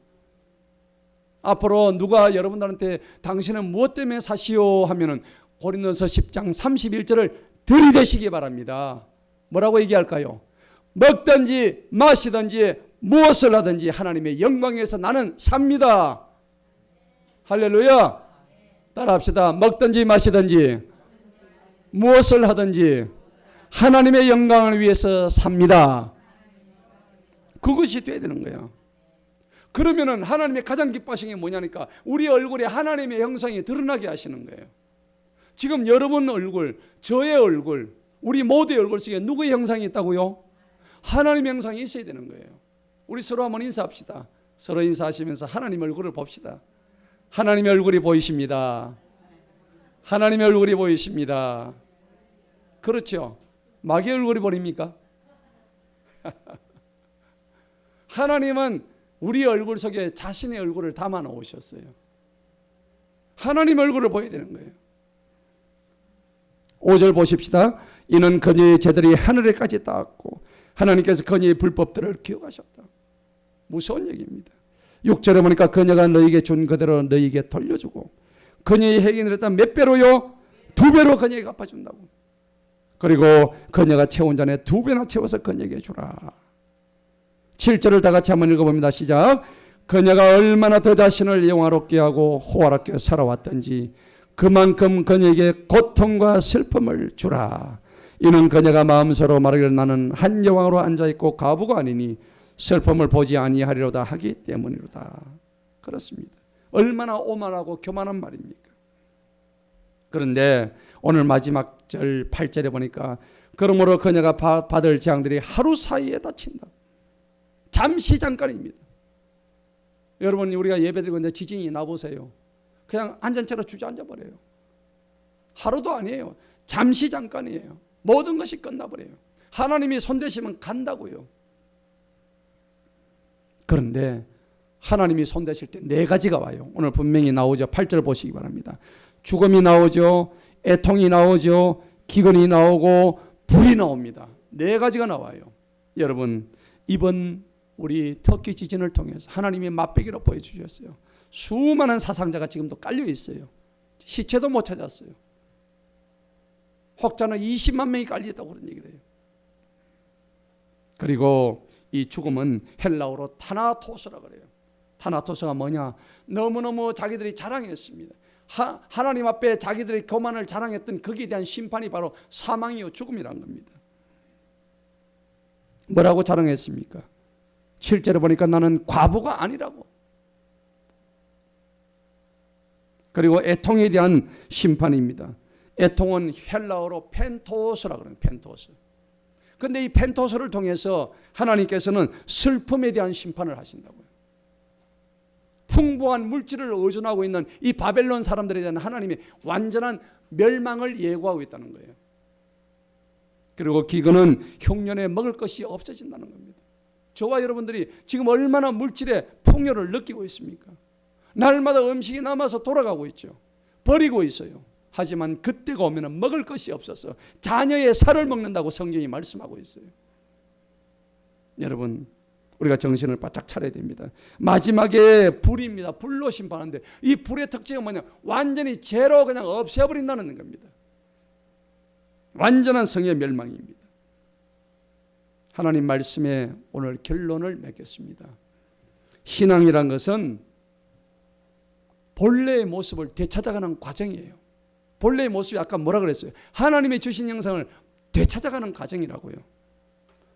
앞으로 누가 여러분들한테 당신은 무엇 때문에 사시오 하면은 고린도서 10장 31절을 들이대시기 바랍니다. 뭐라고 얘기할까요? 먹든지 마시든지 무엇을 하든지 하나님의 영광 위해서 나는 삽니다. 할렐루야. 따라합시다. 먹든지 마시든지 무엇을 하든지 하나님의 영광을 위해서 삽니다. 그것이 돼야 되는 거예요. 그러면은 하나님의 가장 기뻐하시는 게 뭐냐니까 우리 얼굴에 하나님의 형상이 드러나게 하시는 거예요. 지금 여러분 얼굴, 저의 얼굴, 우리 모두의 얼굴 속에 누구의 형상이 있다고요? 하나님의 형상이 있어야 되는 거예요. 우리 서로 한번 인사합시다. 서로 인사하시면서 하나님의 얼굴을 봅시다. 하나님의 얼굴이 보이십니다. 하나님의 얼굴이 보이십니다. 그렇죠? 마귀의 얼굴이 보입니까? 하나님은 우리 얼굴 속에 자신의 얼굴을 담아 놓으셨어요. 하나님의 얼굴을 보여야 되는 거예요. 5절 보십시다. 이는 그녀의 죄들이 하늘에까지 닿았고 하나님께서 그녀의 불법들을 기억하셨다. 무서운 얘기입니다. 6절에 보니까 그녀가 너에게 준 그대로 너에게 돌려주고 그녀의 행위를 했다 몇 배로요? 2배로 그녀에게 갚아준다고. 그리고 그녀가 채운 잔에 2배나 채워서 그녀에게 주라. 7절을 다 같이 한번 읽어봅니다. 시작. 그녀가 얼마나 더 자신을 영화롭게 하고 호화롭게 살아왔던지 그만큼 그녀에게 고통과 슬픔을 주라. 이는 그녀가 마음서로 말하기를 나는 한 여왕으로 앉아있고 과부가 아니니 슬픔을 보지 아니하리로다 하기 때문이로다. 그렇습니다. 얼마나 오만하고 교만한 말입니까? 그런데 오늘 마지막 절 8절에 보니까 그러므로 그녀가 받을 재앙들이 하루 사이에 닥친다. 잠시 잠깐입니다. 여러분 우리가 예배드리고 있는데 지진이 나보세요. 그냥 앉은 채로 주저앉아 버려요. 하루도 아니에요. 잠시 잠깐이에요. 모든 것이 끝나버려요. 하나님이 손대시면 간다고요. 그런데 하나님이 손대실 때 4가지가 와요. 오늘 분명히 나오죠. 8절 보시기 바랍니다. 죽음이 나오죠. 애통이 나오죠. 기근이 나오고 불이 나옵니다. 4가지가 나와요. 여러분 이번 우리 터키 지진을 통해서 하나님이 맛배기로 보여주셨어요. 수많은 사상자가 지금도 깔려 있어요. 시체도 못 찾았어요. 혹자는 20만 명이 깔려있다고 그런 얘기를 해요. 그리고 이 죽음은 헬라어로 타나토스라고 그래요. 타나토스가 뭐냐? 너무너무 자기들이 자랑했습니다. 하나님 앞에 자기들의 교만을 자랑했던 거기에 대한 심판이 바로 사망이요 죽음이란 겁니다. 뭐라고 자랑했습니까? 7절에 보니까 나는 과부가 아니라고. 그리고 애통에 대한 심판입니다. 애통은 헬라어로 펜토스라고 그래요. 펜토스. 그런데 이 펜토스를 통해서 하나님께서는 슬픔에 대한 심판을 하신다고요. 풍부한 물질을 의존하고 있는 이 바벨론 사람들에 대한 하나님의 완전한 멸망을 예고하고 있다는 거예요. 그리고 기근은 흉년에 먹을 것이 없어진다는 겁니다. 저와 여러분들이 지금 얼마나 물질의 풍요를 느끼고 있습니까? 날마다 음식이 남아서 돌아가고 있죠. 버리고 있어요. 하지만 그때가 오면 먹을 것이 없어서 자녀의 살을 먹는다고 성경이 말씀하고 있어요. 여러분 우리가 정신을 바짝 차려야 됩니다. 마지막에 불입니다. 불로 심판하는데 이 불의 특징은 뭐냐? 완전히 죄로 그냥 없애버린다는 겁니다. 완전한 성의 멸망입니다. 하나님 말씀에 오늘 결론을 맺겠습니다. 신앙이란 것은 본래의 모습을 되찾아가는 과정이에요. 본래의 모습이 아까 뭐라 그랬어요? 하나님의 주신 형상을 되찾아가는 과정이라고요.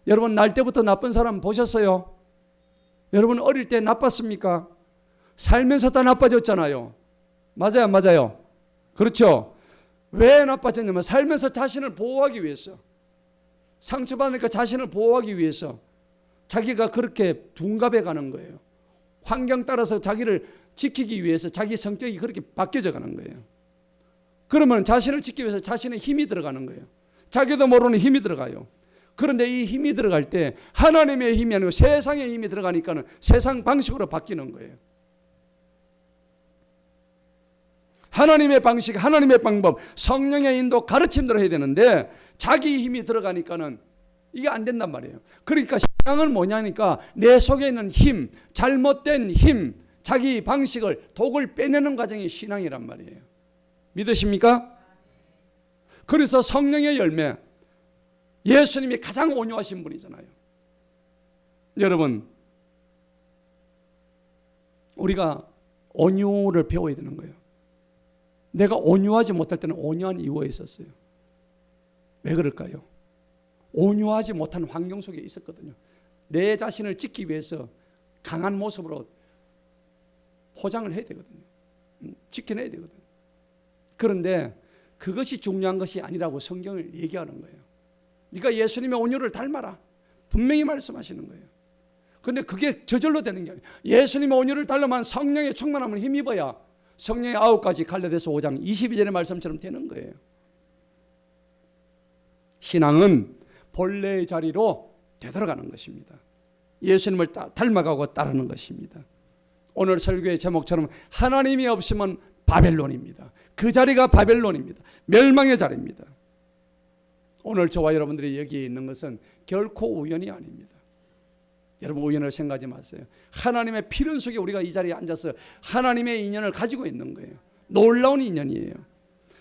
여러분 날 때부터 나쁜 사람 보셨어요? 여러분 어릴 때 나빴습니까? 살면서 다 나빠졌잖아요. 맞아요, 안 맞아요? 그렇죠? 왜 나빠졌냐면 살면서 자신을 보호하기 위해서, 상처받으니까 자신을 보호하기 위해서 자기가 그렇게 둔갑해 가는 거예요. 환경 따라서 자기를 지키기 위해서 자기 성격이 그렇게 바뀌어져 가는 거예요. 그러면 자신을 지키기 위해서 자신의 힘이 들어가는 거예요. 자기도 모르는 힘이 들어가요. 그런데 이 힘이 들어갈 때 하나님의 힘이 아니고 세상의 힘이 들어가니까는 세상 방식으로 바뀌는 거예요. 하나님의 방식, 하나님의 방법, 성령의 인도, 가르침대로 해야 되는데 자기 힘이 들어가니까는 이게 안 된단 말이에요. 그러니까 신앙은 뭐냐니까 내 속에 있는 힘, 잘못된 힘, 자기 방식을, 독을 빼내는 과정이 신앙이란 말이에요. 믿으십니까? 그래서 성령의 열매, 예수님이 가장 온유하신 분이잖아요. 여러분, 우리가 온유를 배워야 되는 거예요. 내가 온유하지 못할 때는 온유한 이유가 있었어요. 왜 그럴까요? 온유하지 못한 환경 속에 있었거든요. 내 자신을 지키기 위해서 강한 모습으로 포장을 해야 되거든요. 지켜내야 되거든요. 그런데 그것이 중요한 것이 아니라고 성경을 얘기하는 거예요. 네가 예수님의 온유를 닮아라. 분명히 말씀하시는 거예요. 그런데 그게 저절로 되는 게 아니에요. 예수님의 온유를 닮으면 성령의 충만함을 힘입어야 성령의 9가지 갈라디아서 5장 22절의 말씀처럼 되는 거예요. 신앙은 본래의 자리로 되돌아가는 것입니다. 예수님을 닮아가고 따르는 것입니다. 오늘 설교의 제목처럼 하나님이 없으면 바벨론입니다. 그 자리가 바벨론입니다. 멸망의 자리입니다. 오늘 저와 여러분들이 여기에 있는 것은 결코 우연이 아닙니다. 여러분 우연을 생각하지 마세요. 하나님의 필연 속에 우리가 이 자리에 앉아서 하나님의 인연을 가지고 있는 거예요. 놀라운 인연이에요.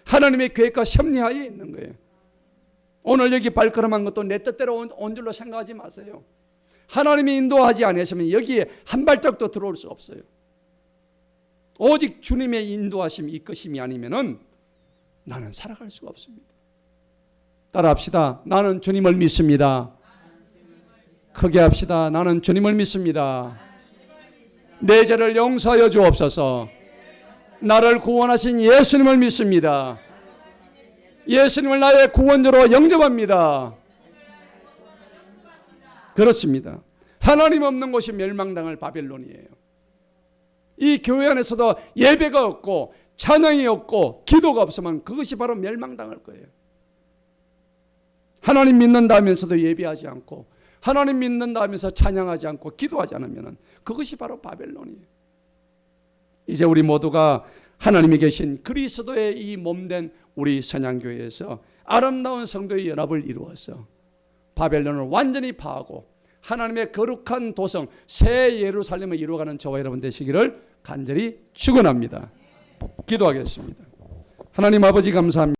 하나님의 계획과 섭리하에 있는 거예요. 오늘 여기 발걸음한 것도 내 뜻대로 온 줄로 생각하지 마세요. 하나님이 인도하지 않으시면 여기에 한 발짝도 들어올 수 없어요. 오직 주님의 인도하심, 이끄심이 아니면은 나는 살아갈 수가 없습니다. 따라합시다. 나는 주님을 믿습니다. 크게 합시다. 나는 주님을 믿습니다. 내 죄를 용서하여 주옵소서. 나를 구원하신 예수님을 믿습니다. 예수님을 나의 구원자로 영접합니다. 그렇습니다. 하나님 없는 곳이 멸망당할 바벨론이에요. 이 교회 안에서도 예배가 없고 찬양이 없고 기도가 없으면 그것이 바로 멸망당할 거예요. 하나님 믿는다 하면서도 예배하지 않고 하나님 믿는다 하면서 찬양하지 않고 기도하지 않으면 그것이 바로 바벨론이에요. 이제 우리 모두가 하나님이 계신 그리스도의 이 몸된 우리 선양교회에서 아름다운 성도의 연합을 이루어서 바벨론을 완전히 파하고 하나님의 거룩한 도성 새 예루살렘을 이루어가는 저와 여러분 되시기를 간절히 축원합니다. 기도하겠습니다. 하나님 아버지 감사합니다.